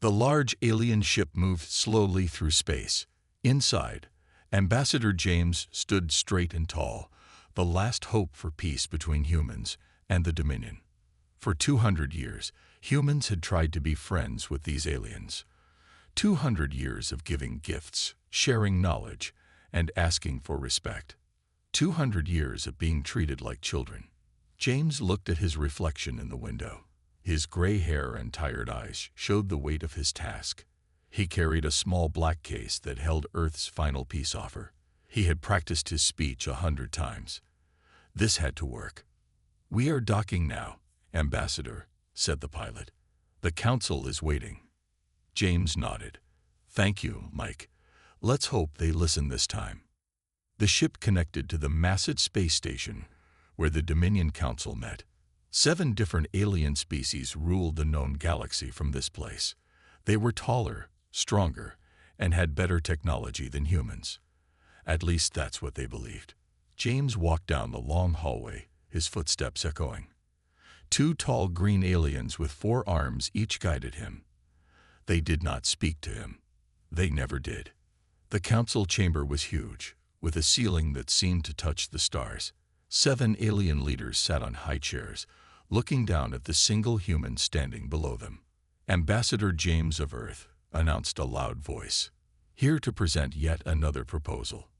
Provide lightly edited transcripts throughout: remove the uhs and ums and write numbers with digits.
The large alien ship moved slowly through space. Inside, Ambassador James stood straight and tall, the last hope for peace between humans and the Dominion. For 200 years, humans had tried to be friends with these aliens. 200 years of giving gifts, sharing knowledge, and asking for respect. 200 years of being treated like children. James looked at his reflection in the window. His gray hair and tired eyes showed the weight of his task. He carried a small black case that held Earth's final peace offer. He had practiced his speech 100 times. This had to work. "We are docking now, Ambassador," said the pilot. "The Council is waiting." James nodded. "Thank you, Mike. Let's hope they listen this time." The ship connected to the massive space station where the Dominion Council met. 7 different alien species ruled the known galaxy from this place. They were taller, stronger, and had better technology than humans. At least that's what they believed. James walked down the long hallway, his footsteps echoing. 2 tall green aliens with 4 arms each guided him. They did not speak to him. They never did. The council chamber was huge, with a ceiling that seemed to touch the stars. 7 alien leaders sat on high chairs, looking down at the single human standing below them. "Ambassador James of Earth," announced a loud voice, "here to present yet another proposal."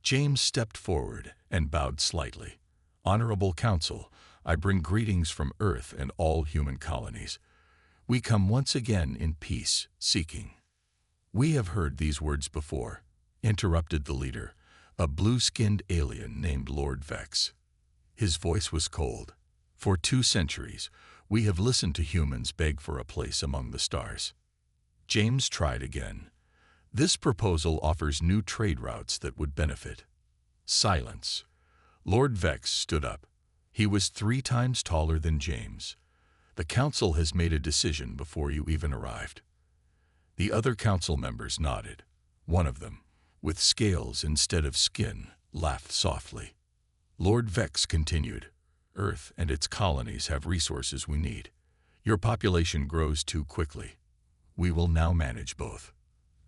James stepped forward and bowed slightly. "Honorable Council, I bring greetings from Earth and all human colonies. We come once again in peace seeking." "We have heard these words before," interrupted the leader, a blue-skinned alien named Lord Vex. His voice was cold. "For 2 centuries, we have listened to humans beg for a place among the stars." James tried again. "This proposal offers new trade routes that would benefit." Silence. Lord Vex stood up. He was 3 times taller than James. "The council has made a decision before you even arrived." The other council members nodded. One of them, with scales instead of skin, laughed softly. Lord Vex continued, "Earth and its colonies have resources we need. Your population grows too quickly. We will now manage both."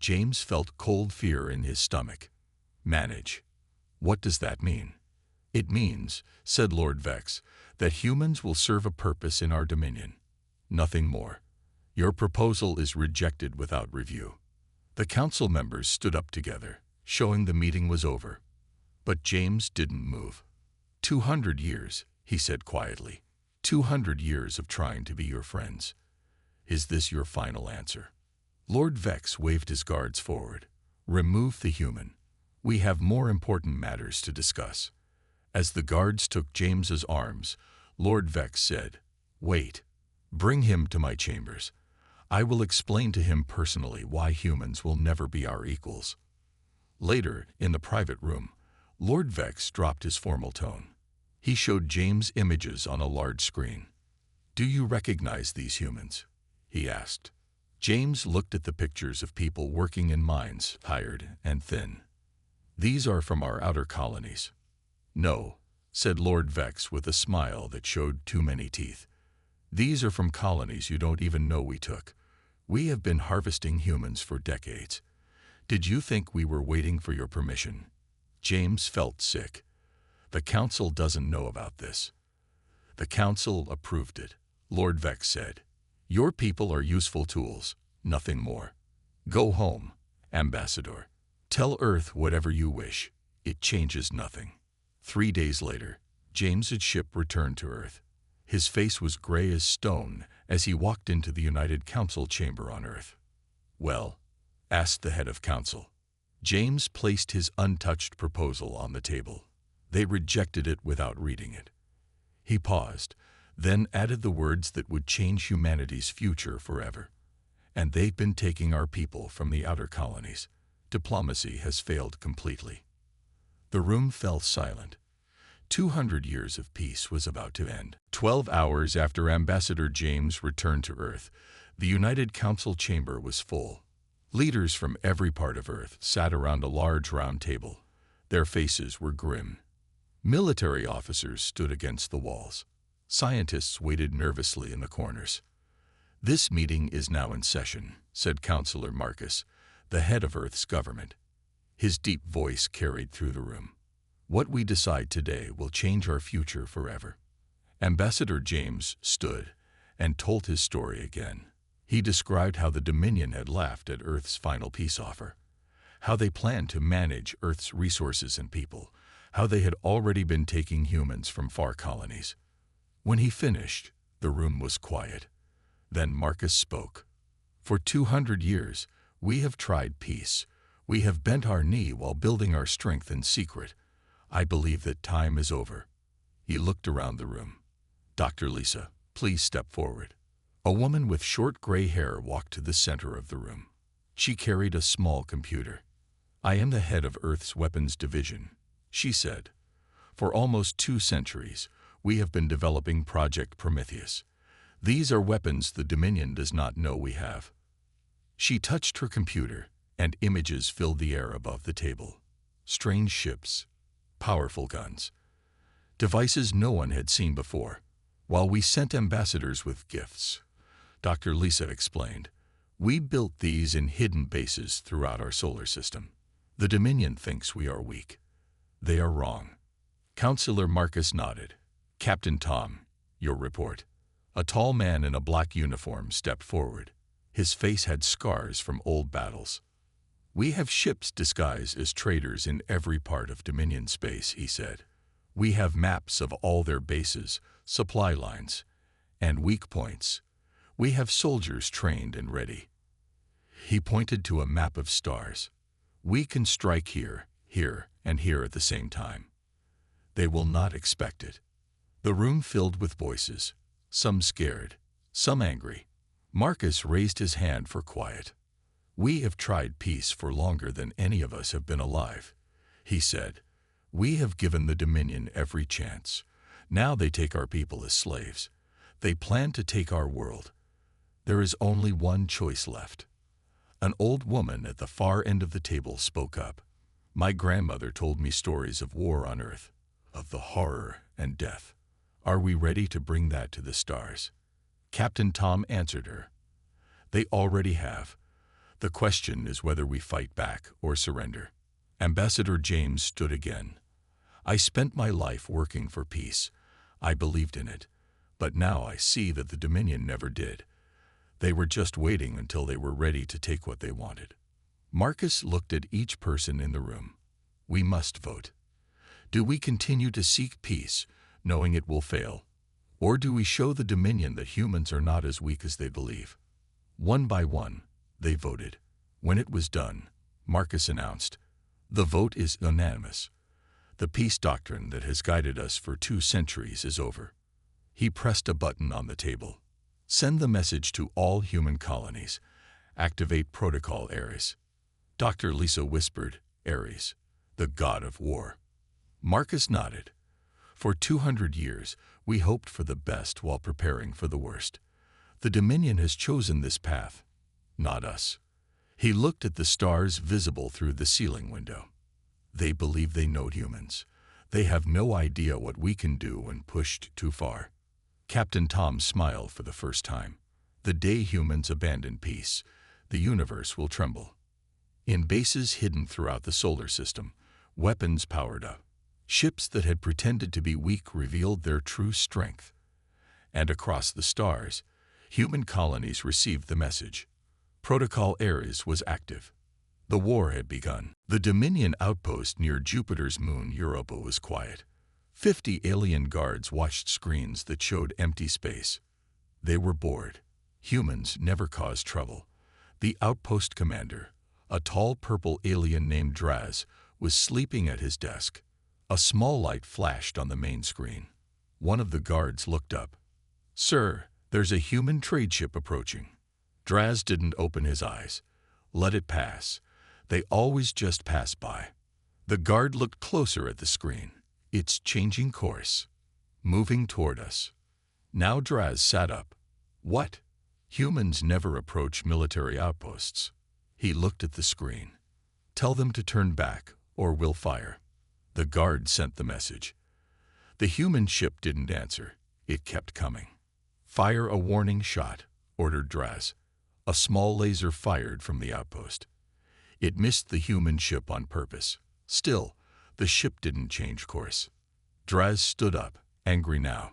James felt cold fear in his stomach. "Manage? What does that mean?" "It means," said Lord Vex, "that humans will serve a purpose in our dominion. Nothing more. Your proposal is rejected without review." The council members stood up together, showing the meeting was over. But James didn't move. 200 years, he said quietly. 200 years of trying to be your friends. Is this your final answer? Lord Vex waved his guards forward. "Remove the human. We have more important matters to discuss." As the guards took James's arms, Lord Vex said, "Wait. Bring him to my chambers. I will explain to him personally why humans will never be our equals." Later, in the private room, Lord Vex dropped his formal tone. He showed James images on a large screen. "Do you recognize these humans?" he asked. James looked at the pictures of people working in mines, tired and thin. "These are from our outer colonies." "No," said Lord Vex with a smile that showed too many teeth. "These are from colonies you don't even know we took. We have been harvesting humans for decades. Did you think we were waiting for your permission?" James felt sick. The council doesn't know about this. "The council approved it," Lord Vex said. "Your people are useful tools, nothing more. Go home, Ambassador. Tell Earth whatever you wish. It changes nothing." 3 days later, James's ship returned to Earth. His face was gray as stone as he walked into the United Council chamber on Earth. "Well?" asked the head of council. James placed his untouched proposal on the table. They rejected it without reading it. He paused, then added the words that would change humanity's future forever. "And they've been taking our people from the outer colonies. Diplomacy has failed completely." The room fell silent. 200 years of peace was about to end. 12 hours after Ambassador James returned to Earth, the United Council chamber was full. Leaders from every part of Earth sat around a large round table. Their faces were grim. Military officers stood against the walls. Scientists waited nervously in the corners. "This meeting is now in session," said Counselor Marcus, the head of Earth's government. His deep voice carried through the room. What we decide today will change our future forever. Ambassador James stood and told his story again. He described how the Dominion had laughed at Earth's final peace offer, how they planned to manage Earth's resources and people, how they had already been taking humans from far colonies. When he finished, the room was quiet. Then Marcus spoke. For 200 years, we have tried peace. We have bent our knee while building our strength in secret. I believe that time is over. He looked around the room. Dr. Lisa, please step forward. A woman with short gray hair walked to the center of the room. She carried a small computer. I am the head of Earth's weapons division, she said. For almost 2 centuries, we have been developing Project Prometheus. These are weapons the Dominion does not know we have. She touched her computer, and images filled the air above the table. Strange ships, powerful guns, devices no one had seen before. While we sent ambassadors with gifts, Dr. Lisa explained, we built these in hidden bases throughout our solar system. The Dominion thinks we are weak. They are wrong. Counselor Marcus nodded. Captain Tom, your report. A tall man in a black uniform stepped forward. His face had scars from old battles. We have ships disguised as traders in every part of Dominion space, he said. We have maps of all their bases, supply lines, and weak points. We have soldiers trained and ready. He pointed to a map of stars. We can strike here, here, and here at the same time. They will not expect it. The room filled with voices, some scared, some angry. Marcus raised his hand for quiet. We have tried peace for longer than any of us have been alive, he said. We have given the Dominion every chance. Now they take our people as slaves. They plan to take our world. There is only one choice left. An old woman at the far end of the table spoke up. My grandmother told me stories of war on Earth, of the horror and death. Are we ready to bring that to the stars? Captain Tom answered her. They already have. The question is whether we fight back or surrender. Ambassador James stood again. I spent my life working for peace. I believed in it. But now I see that the Dominion never did. They were just waiting until they were ready to take what they wanted. Marcus looked at each person in the room. We must vote. Do we continue to seek peace, knowing it will fail? Or do we show the Dominion that humans are not as weak as they believe? One by one, they voted. When it was done, Marcus announced, the vote is unanimous. The peace doctrine that has guided us for 2 centuries is over. He pressed a button on the table. Send the message to all human colonies. Activate Protocol Ares. Dr. Lisa whispered, Ares, the god of war. Marcus nodded. For 200 years, we hoped for the best while preparing for the worst. The Dominion has chosen this path, not us. He looked at the stars visible through the ceiling window. They believe they know humans. They have no idea what we can do when pushed too far. Captain Tom smiled for the first time. The day humans abandon peace, the universe will tremble. In bases hidden throughout the solar system, weapons powered up. Ships that had pretended to be weak revealed their true strength. And across the stars, human colonies received the message. Protocol Ares was active. The war had begun. The Dominion outpost near Jupiter's moon Europa was quiet. 50 alien guards watched screens that showed empty space. They were bored. Humans never caused trouble. The outpost commander, a tall purple alien named Draz, was sleeping at his desk. A small light flashed on the main screen. One of the guards looked up. Sir, there's a human trade ship approaching. Draz didn't open his eyes. Let it pass. They always just pass by. The guard looked closer at the screen. It's changing course. Moving toward us. Now Draz sat up. What? Humans never approach military outposts. He looked at the screen. Tell them to turn back, or we'll fire. The guard sent the message. The human ship didn't answer. It kept coming. Fire a warning shot, ordered Draz. A small laser fired from the outpost. It missed the human ship on purpose. Still, the ship didn't change course. Draz stood up, angry now.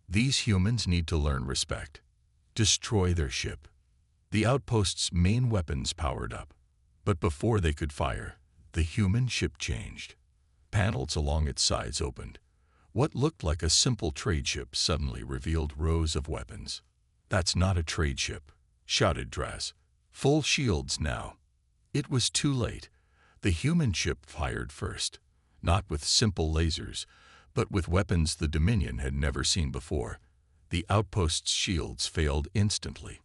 These humans need to learn respect. Destroy their ship. The outpost's main weapons powered up. But before they could fire, the human ship changed. Panels along its sides opened. What looked like a simple trade ship suddenly revealed rows of weapons. "That's not a trade ship," shouted Draz. "Full shields now." It was too late. The human ship fired first, not with simple lasers, but with weapons the Dominion had never seen before. The outpost's shields failed instantly.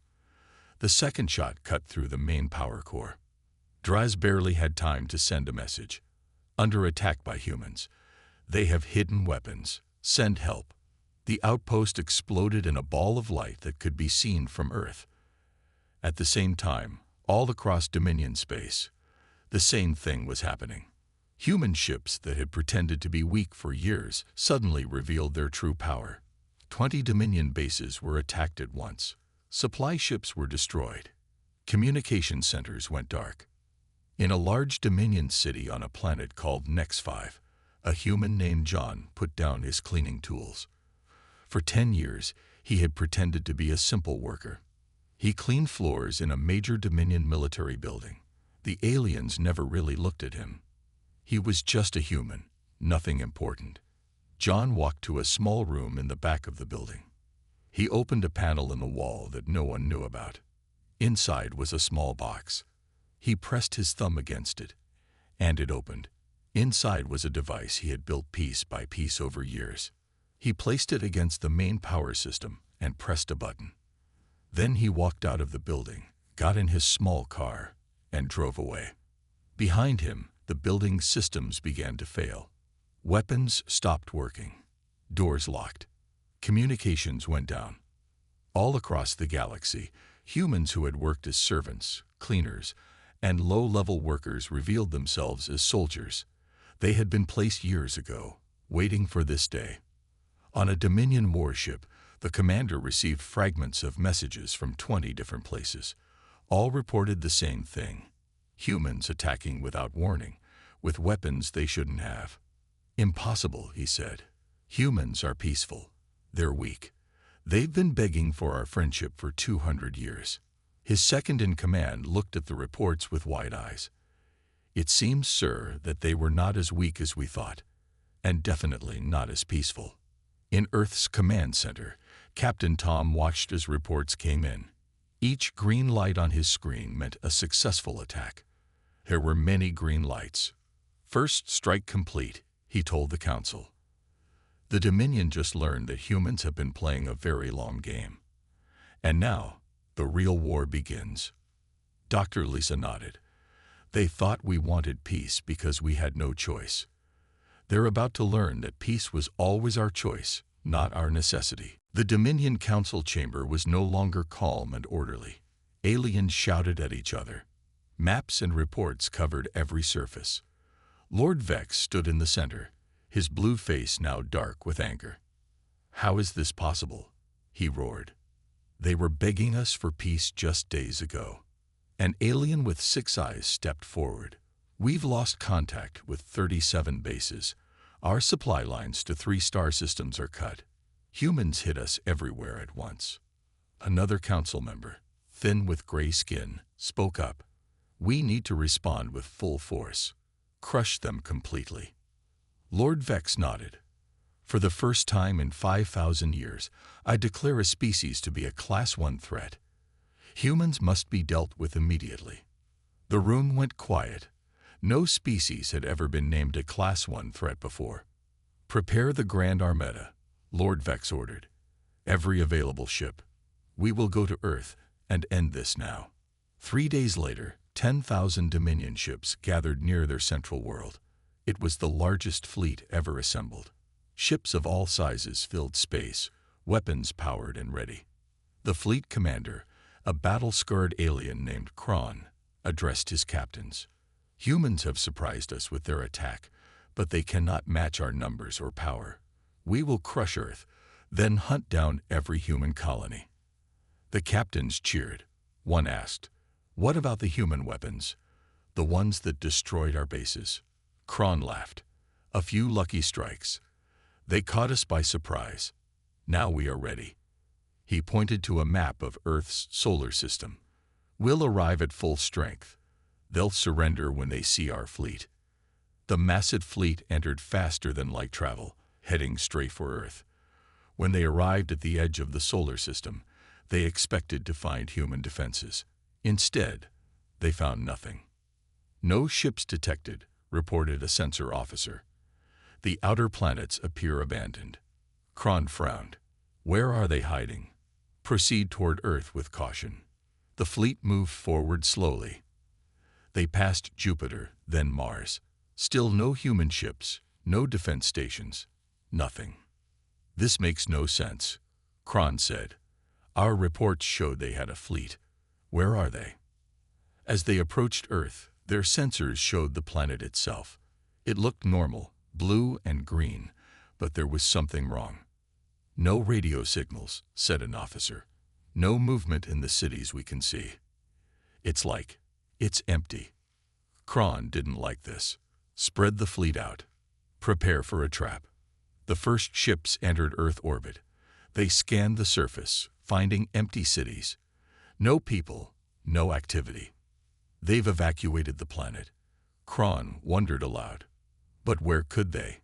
The second shot cut through the main power core. Draz barely had time to send a message. "Under attack by humans. They have hidden weapons. Send help." The outpost exploded in a ball of light that could be seen from Earth. At the same time, all across Dominion space, the same thing was happening. Human ships that had pretended to be weak for years suddenly revealed their true power. 20 Dominion bases were attacked at once. Supply ships were destroyed. Communication centers went dark. In a large Dominion city on a planet called Nex 5, a human named John put down his cleaning tools. For 10 years, he had pretended to be a simple worker. He cleaned floors in a major Dominion military building. The aliens never really looked at him. He was just a human, nothing important. John walked to a small room in the back of the building. He opened a panel in the wall that no one knew about. Inside was a small box. He pressed his thumb against it, and it opened. Inside was a device he had built piece by piece over years. He placed it against the main power system and pressed a button. Then he walked out of the building, got in his small car, and drove away. Behind him, the building's systems began to fail. Weapons stopped working. Doors locked. Communications went down. All across the galaxy, humans who had worked as servants, cleaners, and low-level workers revealed themselves as soldiers. They had been placed years ago, waiting for this day. On a Dominion warship, the commander received fragments of messages from 20 different places. All reported the same thing: humans attacking without warning, with weapons they shouldn't have. "Impossible," he said. "Humans are peaceful. They're weak. They've been begging for our friendship for 200 years. His second-in-command looked at the reports with wide eyes. "It seems, sir, that they were not as weak as we thought, and definitely not as peaceful." In Earth's command center, Captain Tom watched as reports came in. Each green light on his screen meant a successful attack. There were many green lights. "First strike complete," he told the council. The Dominion just learned that humans have been playing a very long game. And now, the real war begins. Dr. Lisa nodded. "They thought we wanted peace because we had no choice. They're about to learn that peace was always our choice, not our necessity." The Dominion Council chamber was no longer calm and orderly. Aliens shouted at each other. Maps and reports covered every surface. Lord Vex stood in the center, his blue face now dark with anger. "How is this possible?" he roared. "They were begging us for peace just days ago." An alien with 6 eyes stepped forward. "We've lost contact with 37 bases. Our supply lines to 3 star systems are cut. Humans hit us everywhere at once." Another council member, thin with gray skin, spoke up. "We need to respond with full force. Crush them completely." Lord Vex nodded. "For the first time in 5,000 years, I declare a species to be a Class 1 threat. Humans must be dealt with immediately." The room went quiet. No species had ever been named a Class 1 threat before. "Prepare the Grand Armada," Lord Vex ordered. "Every available ship. We will go to Earth and end this now." 3 days later, 10,000 Dominion ships gathered near their central world. It was the largest fleet ever assembled. Ships of all sizes filled space, weapons powered and ready. The fleet commander, a battle-scarred alien named Kron, addressed his captains. "Humans have surprised us with their attack, but they cannot match our numbers or power. We will crush Earth, then hunt down every human colony." The captains cheered. One asked, "What about the human weapons? The ones that destroyed our bases?" Kron laughed. "A few lucky strikes. They caught us by surprise. Now we are ready." He pointed to a map of Earth's solar system. "We'll arrive at full strength. They'll surrender when they see our fleet." The massive fleet entered faster than light travel, heading straight for Earth. When they arrived at the edge of the solar system, they expected to find human defenses. Instead, they found nothing. "No ships detected," reported a sensor officer. "The outer planets appear abandoned." Kron frowned. "Where are they hiding? Proceed toward Earth with caution." The fleet moved forward slowly. They passed Jupiter, then Mars. Still no human ships, no defense stations, nothing. "This makes no sense," Kron said. "Our reports showed they had a fleet. Where are they?" As they approached Earth, their sensors showed the planet itself. It looked normal, blue and green, but there was something wrong. "No radio signals," said an officer. "No movement in the cities we can see. It's empty." Kron didn't like this. "Spread the fleet out. Prepare for a trap." The first ships entered Earth orbit. They scanned the surface, finding empty cities. No people, no activity. "They've evacuated the planet." Kron wondered aloud. But where could they?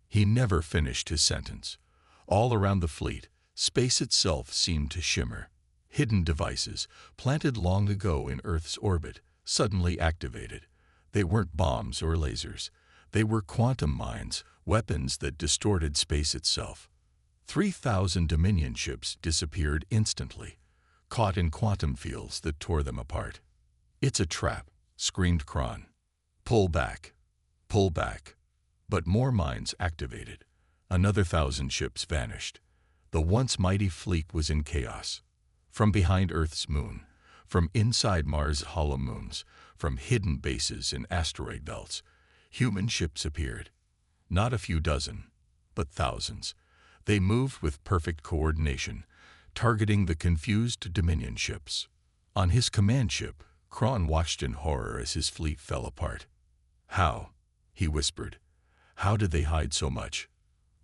He never finished his sentence. All around the fleet, space itself seemed to shimmer. Hidden devices, planted long ago in Earth's orbit, suddenly activated. They weren't bombs or lasers. They were quantum mines, weapons that distorted space itself. 3,000 Dominion ships disappeared instantly, caught in quantum fields that tore them apart. "It's a trap," screamed Kron. "Pull back. Pull back." But more mines activated. Another 1,000 ships vanished. The once mighty fleet was in chaos. From behind Earth's moon, from inside Mars' hollow moons, from hidden bases in asteroid belts, human ships appeared. Not a few dozen, but thousands. They moved with perfect coordination, targeting the confused Dominion ships. On his command ship, Kron watched in horror as his fleet fell apart. "How?" he whispered. "How did they hide so much?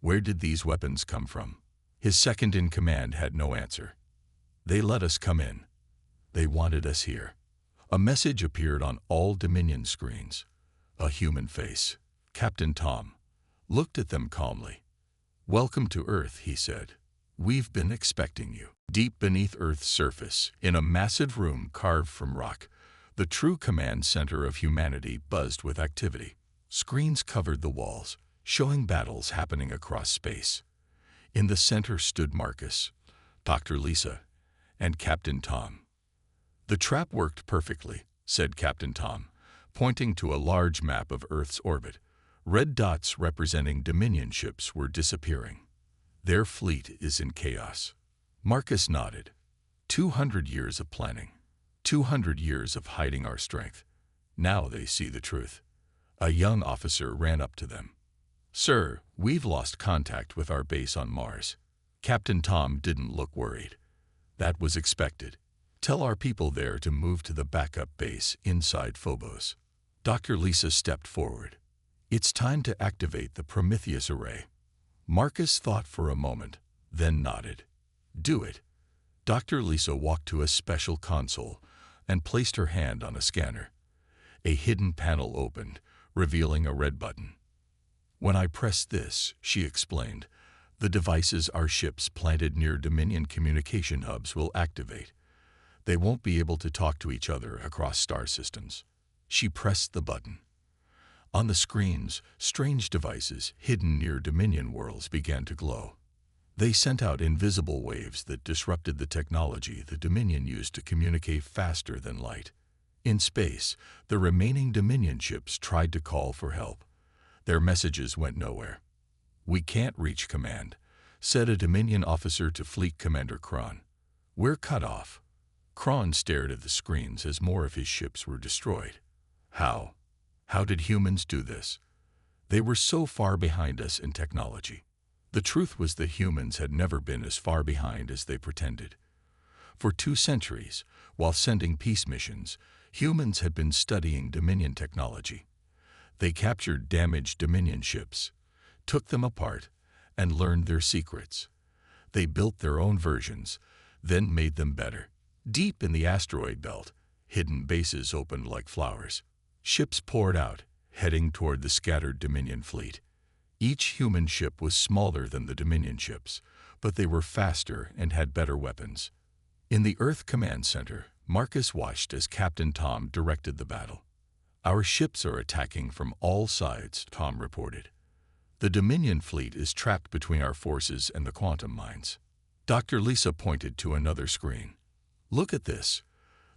Where did these weapons come from?" His second-in-command had no answer. "They let us come in. They wanted us here." A message appeared on all Dominion screens. A human face, Captain Tom, looked at them calmly. "Welcome to Earth," he said. "We've been expecting you." Deep beneath Earth's surface, in a massive room carved from rock, the true command center of humanity buzzed with activity. Screens covered the walls, showing battles happening across space. In the center stood Marcus, Dr. Lisa, and Captain Tom. "The trap worked perfectly," said Captain Tom, pointing to a large map of Earth's orbit. Red dots representing Dominion ships were disappearing. "Their fleet is in chaos." Marcus nodded. 200 years of planning. 200 years of hiding our strength. Now they see the truth." A young officer ran up to them. "Sir, we've lost contact with our base on Mars." Captain Tom didn't look worried. "That was expected. Tell our people there to move to the backup base inside Phobos." Dr. Lisa stepped forward. "It's time to activate the Prometheus array." Marcus thought for a moment, then nodded. "Do it." Dr. Lisa walked to a special console and placed her hand on a scanner. A hidden panel opened, revealing a red button. "When I press this," she explained, "the devices our ships planted near Dominion communication hubs will activate. They won't be able to talk to each other across star systems." She pressed the button. On the screens, strange devices hidden near Dominion worlds began to glow. They sent out invisible waves that disrupted the technology the Dominion used to communicate faster than light. In space, the remaining Dominion ships tried to call for help. Their messages went nowhere. "We can't reach command," said a Dominion officer to Fleet Commander Kron. "We're cut off." Kron stared at the screens as more of his ships were destroyed. How? How did humans do this? They were so far behind us in technology. The truth was that humans had never been as far behind as they pretended. For 2 centuries, while sending peace missions, humans had been studying Dominion technology. They captured damaged Dominion ships, took them apart, and learned their secrets. They built their own versions, then made them better. Deep in the asteroid belt, hidden bases opened like flowers. Ships poured out, heading toward the scattered Dominion fleet. Each human ship was smaller than the Dominion ships, but they were faster and had better weapons. In the Earth Command Center, Marcus watched as Captain Tom directed the battle. "Our ships are attacking from all sides," Tom reported. "The Dominion fleet is trapped between our forces and the quantum mines." Dr. Lisa pointed to another screen. "Look at this.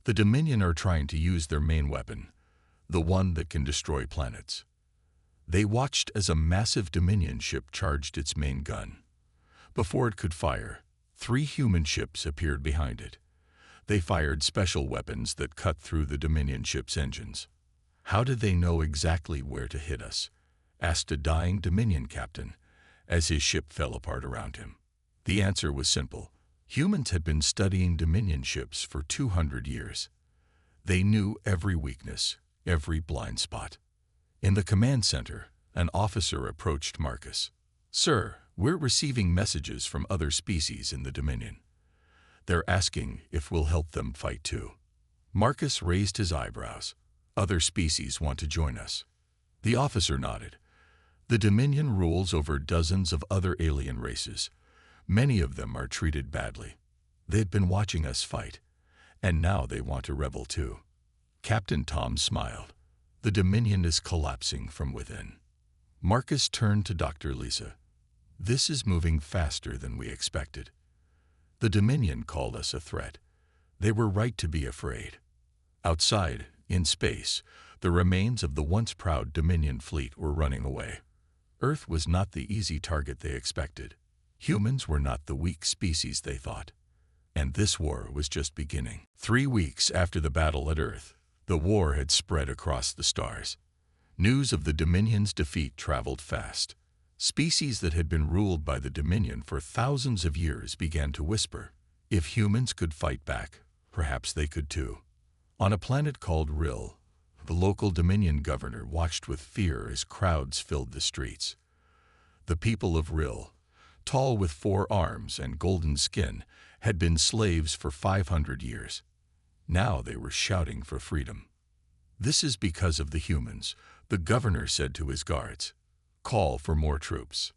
The Dominion are trying to use their main weapon, the one that can destroy planets." They watched as a massive Dominion ship charged its main gun. Before it could fire, 3 human ships appeared behind it. They fired special weapons that cut through the Dominion ship's engines. "How did they know exactly where to hit us?" asked a dying Dominion captain as his ship fell apart around him. The answer was simple. Humans had been studying Dominion ships for 200 years. They knew every weakness, every blind spot. In the command center, an officer approached Marcus. "Sir, we're receiving messages from other species in the Dominion. They're asking if we'll help them fight too." Marcus raised his eyebrows. "Other species want to join us?" The officer nodded. "The Dominion rules over dozens of other alien races. Many of them are treated badly. They'd been watching us fight, and now they want to rebel too." Captain Tom smiled. "The Dominion is collapsing from within." Marcus turned to Dr. Lisa. "This is moving faster than we expected. The Dominion called us a threat. They were right to be afraid." Outside, in space, the remains of the once proud Dominion fleet were running away. Earth was not the easy target they expected. Humans were not the weak species they thought. And this war was just beginning. 3 weeks after the battle at Earth, the war had spread across the stars. News of the Dominion's defeat traveled fast. Species that had been ruled by the Dominion for thousands of years began to whisper, if humans could fight back, perhaps they could too. On a planet called Rill, the local Dominion governor watched with fear as crowds filled the streets. The people of Rill, tall with 4 arms and golden skin, had been slaves for 500 years. Now they were shouting for freedom. "This is because of the humans," the governor said to his guards. "Call for more troops."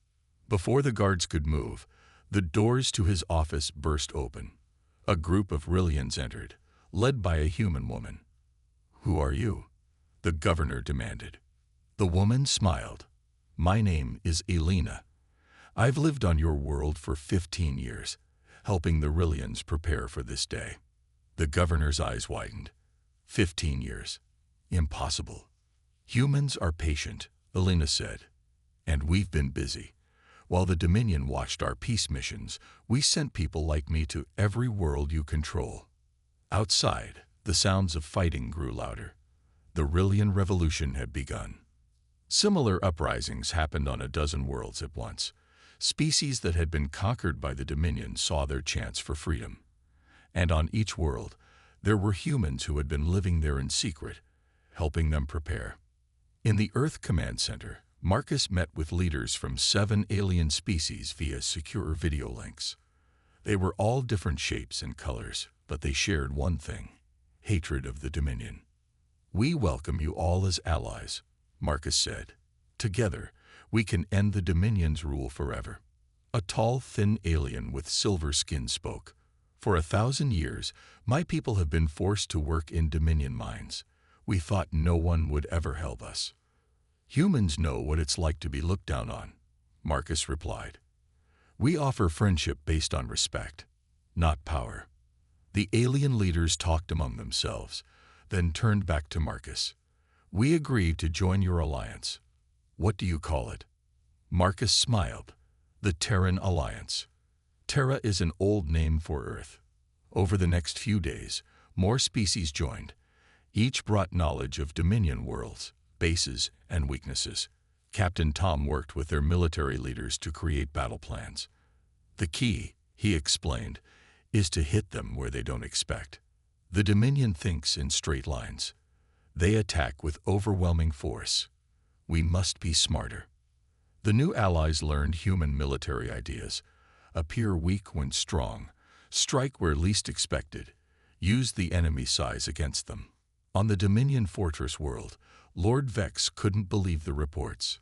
Before the guards could move, the doors to his office burst open. A group of Rillians entered, led by a human woman. "Who are you?" the governor demanded. The woman smiled. "My name is Elena. I've lived on your world for 15 years, helping the Rillians prepare for this day." The governor's eyes widened. 15 years. Impossible. "Humans are patient," Elena said. "And we've been busy. While the Dominion watched our peace missions, we sent people like me to every world you control." Outside, the sounds of fighting grew louder. The Rillian Revolution had begun. Similar uprisings happened on a dozen worlds at once. Species that had been conquered by the Dominion saw their chance for freedom. And on each world, there were humans who had been living there in secret, helping them prepare. In the Earth Command Center, Marcus met with leaders from 7 alien species via secure video links. They were all different shapes and colors, but they shared one thing: hatred of the Dominion. "We welcome you all as allies," Marcus said. "Together, we can end the Dominion's rule forever." A tall, thin alien with silver skin spoke. "For 1,000 years, my people have been forced to work in Dominion mines. We thought no one would ever help us." "Humans know what it's like to be looked down on," Marcus replied. "We offer friendship based on respect, not power." The alien leaders talked among themselves, then turned back to Marcus. "We agree to join your alliance. What do you call it?" Marcus smiled. "The Terran Alliance." Terra is an old name for Earth. Over the next few days, more species joined. Each brought knowledge of Dominion worlds, bases, and weaknesses. Captain Tom worked with their military leaders to create battle plans. "The key," he explained, is to hit them where they don't expect. The Dominion thinks in straight lines. They attack with overwhelming force. We must be smarter. The new allies learned human military ideas. Appear weak when strong, strike where least expected, use the enemy's size against them. On the Dominion fortress world, Lord Vex couldn't believe the reports.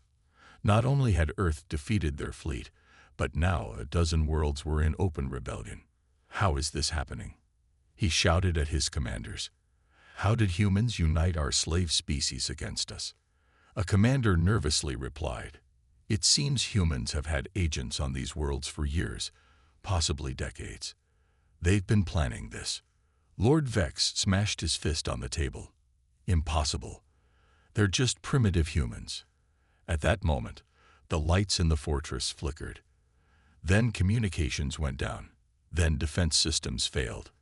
Not only had Earth defeated their fleet, but now a dozen worlds were in open rebellion. How is this happening? He shouted at his commanders. How did humans unite our slave species against us? A commander nervously replied, "It seems humans have had agents on these worlds for years, possibly decades. They've been planning this." Lord Vex smashed his fist on the table. "Impossible. They're just primitive humans." At that moment, the lights in the fortress flickered. Then communications went down. Then defense systems failed.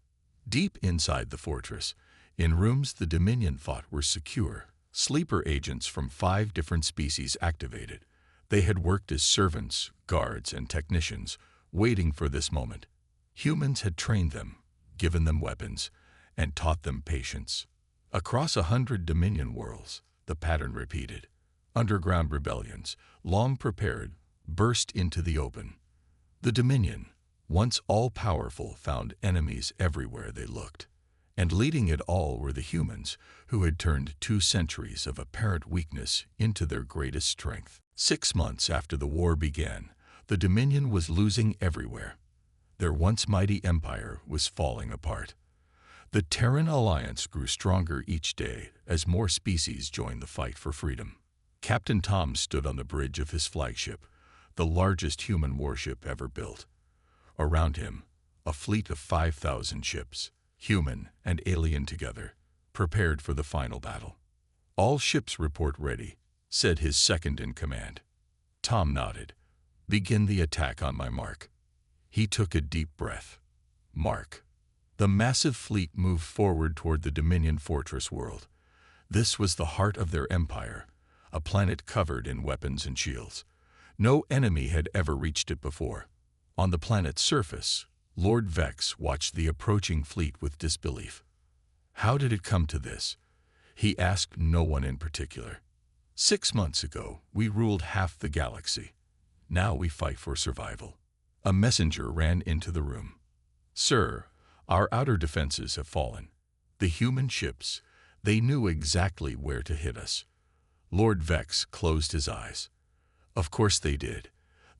Deep inside the fortress, in rooms the Dominion thought were secure, sleeper agents from 5 different species activated. They had worked as servants, guards, and technicians, waiting for this moment. Humans had trained them, given them weapons, and taught them patience. Across 100 Dominion worlds, the pattern repeated. Underground rebellions, long prepared, burst into the open. The Dominion, once all-powerful, found enemies everywhere they looked. And leading it all were the humans, who had turned 2 centuries of apparent weakness into their greatest strength. 6 months after the war began, the Dominion was losing everywhere. Their once mighty empire was falling apart. The Terran alliance grew stronger each day as more species joined the fight for freedom. Captain Tom stood on the bridge of his flagship, the largest human warship ever built. Around him, a fleet of 5,000 ships, human and alien together, prepared for the final battle. "All ships report ready," said his second-in-command. Tom nodded. "Begin the attack on my mark." He took a deep breath. Mark. The massive fleet moved forward toward the Dominion fortress world. This was the heart of their empire, a planet covered in weapons and shields. No enemy had ever reached it before. On the planet's surface, Lord Vex watched the approaching fleet with disbelief. How did it come to this? He asked no one in particular. 6 months ago, we ruled half the galaxy. Now we fight for survival. A messenger ran into the room. "Sir, our outer defenses have fallen. The human ships, they knew exactly where to hit us." Lord Vex closed his eyes. Of course they did.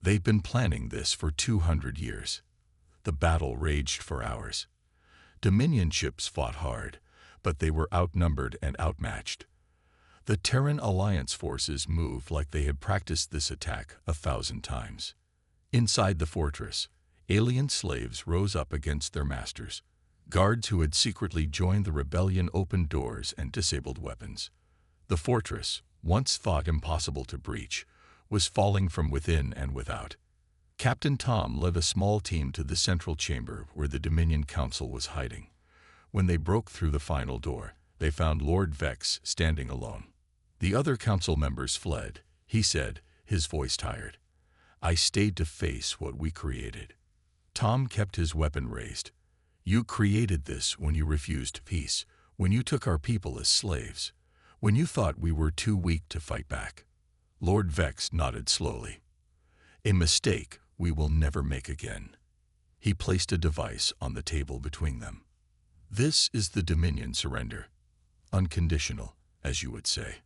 They've been planning this for 200 years. The battle raged for hours. Dominion ships fought hard, but they were outnumbered and outmatched. The Terran Alliance forces moved like they had practiced this attack 1,000 times. Inside the fortress, alien slaves rose up against their masters. Guards who had secretly joined the rebellion opened doors and disabled weapons. The fortress, once thought impossible to breach, was falling from within and without. Captain Tom led a small team to the central chamber where the Dominion Council was hiding. When they broke through the final door, they found Lord Vex standing alone. The other council members fled. He said, his voice tired, "I stayed to face what we created." Tom kept his weapon raised. "You created this when you refused peace, when you took our people as slaves, when you thought we were too weak to fight back." Lord Vex nodded slowly. "A mistake we will never make again." He placed a device on the table between them. "This is the Dominion surrender. Unconditional, as you would say."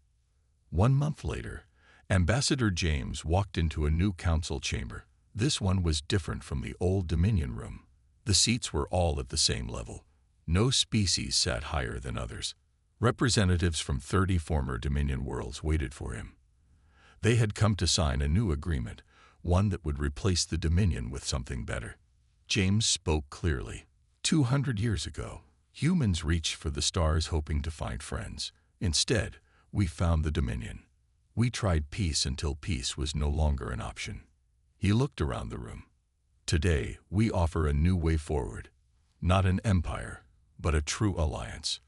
1 month later, Ambassador James walked into a new council chamber. This one was different from the old Dominion room. The seats were all at the same level. No species sat higher than others. Representatives from 30 former Dominion worlds waited for him. They had come to sign a new agreement, one that would replace the Dominion with something better. James spoke clearly. 200 years ago, humans reached for the stars hoping to find friends. Instead, we found the Dominion. We tried peace until peace was no longer an option. He looked around the room. Today, we offer a new way forward. Not an empire, but a true alliance.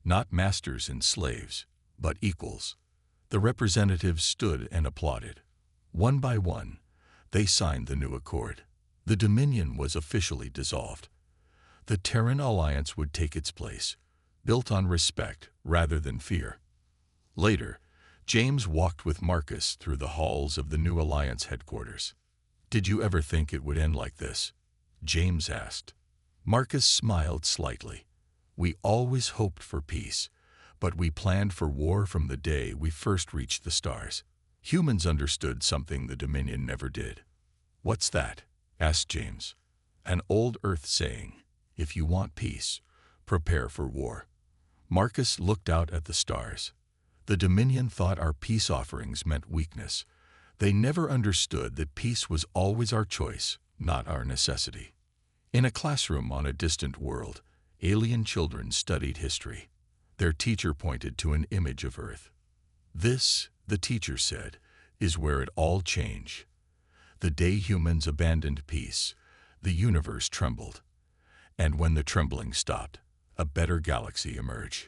Not masters and slaves, but equals. The representatives stood and applauded. One by one, they signed the new accord. The Dominion was officially dissolved. The Terran Alliance would take its place, built on respect rather than fear. Later, James walked with Marcus through the halls of the new Alliance headquarters. "Did you ever think it would end like this?" James asked. Marcus smiled slightly. "We always hoped for peace, but we planned for war from the day we first reached the stars. Humans understood something the Dominion never did." "What's that?" asked James. "An old Earth saying, if you want peace, prepare for war." Marcus looked out at the stars. The Dominion thought our peace offerings meant weakness. They never understood that peace was always our choice, not our necessity. In a classroom on a distant world, alien children studied history. Their teacher pointed to an image of Earth. "This," the teacher said, "is where it all changed. The day humans abandoned peace, the universe trembled. And when the trembling stopped, a better galaxy emerged."